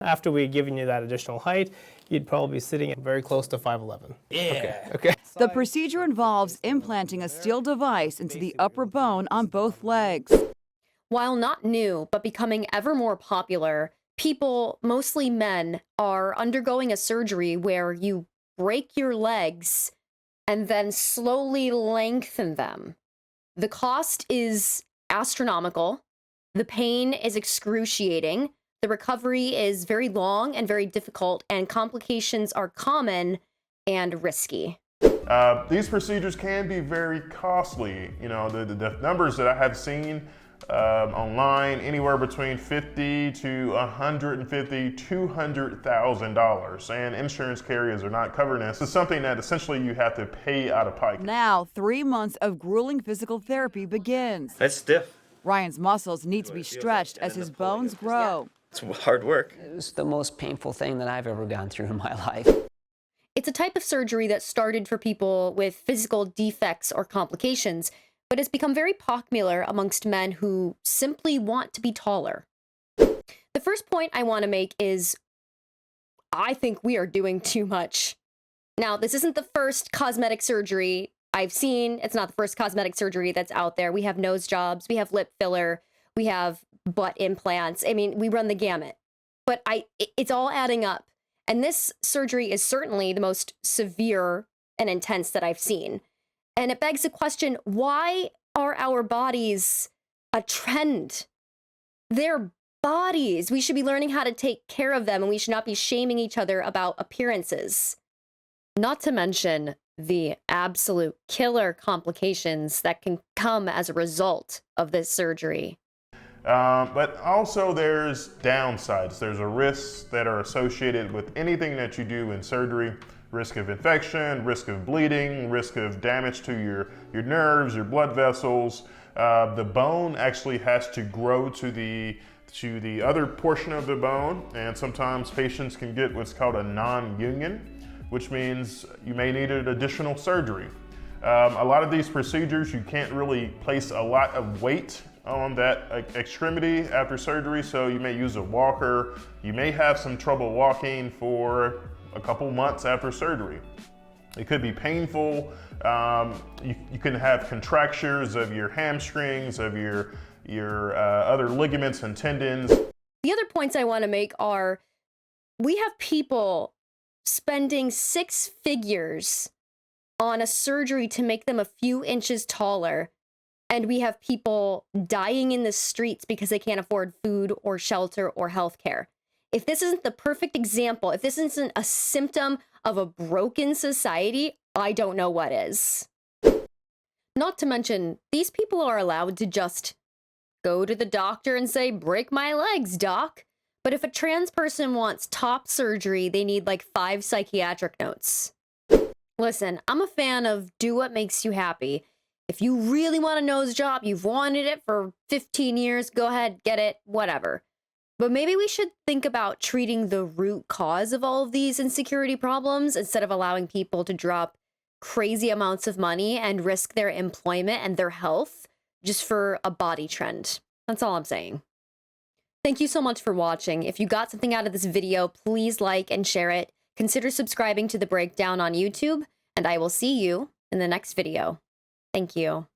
After we'd given you that additional height, you'd probably be sitting at very close to 5'11". Yeah. Okay. The procedure involves implanting a steel device into the upper bone on both legs. While not new, but becoming ever more popular, people, mostly men, are undergoing a surgery where you break your legs and then slowly lengthen them. The cost is astronomical. The pain is excruciating. The recovery is very long and very difficult, and complications are common and risky. These procedures can be very costly. You know, the numbers that I have seen online, anywhere between $50 to $150, $200,000, and insurance carriers are not covering this. It's something that essentially you have to pay out of pocket. Now, 3 months of grueling physical therapy begins. That's stiff. Ryan's muscles need to be stretched as his bones grow. It's hard work. It was the most painful thing that I've ever gone through in my life. It's a type of surgery that started for people with physical defects or complications, but has become very popular amongst men who simply want to be taller. The first point I want to make is, I think we are doing too much. Now, this isn't the first cosmetic surgery I've seen. It's not the first cosmetic surgery that's out there. We have nose jobs, we have lip filler, we have butt implants. I mean, we run the gamut. But it's all adding up. And this surgery is certainly the most severe and intense that I've seen. And it begs the question, why are our bodies a trend? They're bodies. We should be learning how to take care of them, and we should not be shaming each other about appearances. Not to mention the absolute killer complications that can come as a result of this surgery. But also there's downsides. There's a risks that are associated with anything that you do in surgery. Risk of infection, risk of bleeding, risk of damage to your nerves, your blood vessels. The bone actually has to grow to the other portion of the bone, and sometimes patients can get what's called a non-union, which means you may need an additional surgery. A lot of these procedures, you can't really place a lot of weight on that extremity after surgery, so you may use a walker. You may have some trouble walking for a couple months after surgery. It could be painful. You can have contractures of your hamstrings, of your other ligaments and tendons. The other points I want to make are, we have people spending 6 figures on a surgery to make them a few inches taller, and we have people dying in the streets because they can't afford food or shelter or healthcare. If this isn't the perfect example, if this isn't a symptom of a broken society, I don't know what is. Not to mention, these people are allowed to just go to the doctor and say, break my legs, doc. But if a trans person wants top surgery, they need like 5 psychiatric notes. Listen, I'm a fan of do what makes you happy. If you really want a nose job, you've wanted it for 15 years, go ahead, get it, whatever. But maybe we should think about treating the root cause of all of these insecurity problems instead of allowing people to drop crazy amounts of money and risk their employment and their health just for a body trend. That's all I'm saying. Thank you so much for watching. If you got something out of this video, please like and share it. Consider subscribing to The Breakdown on YouTube, and I will see you in the next video. Thank you.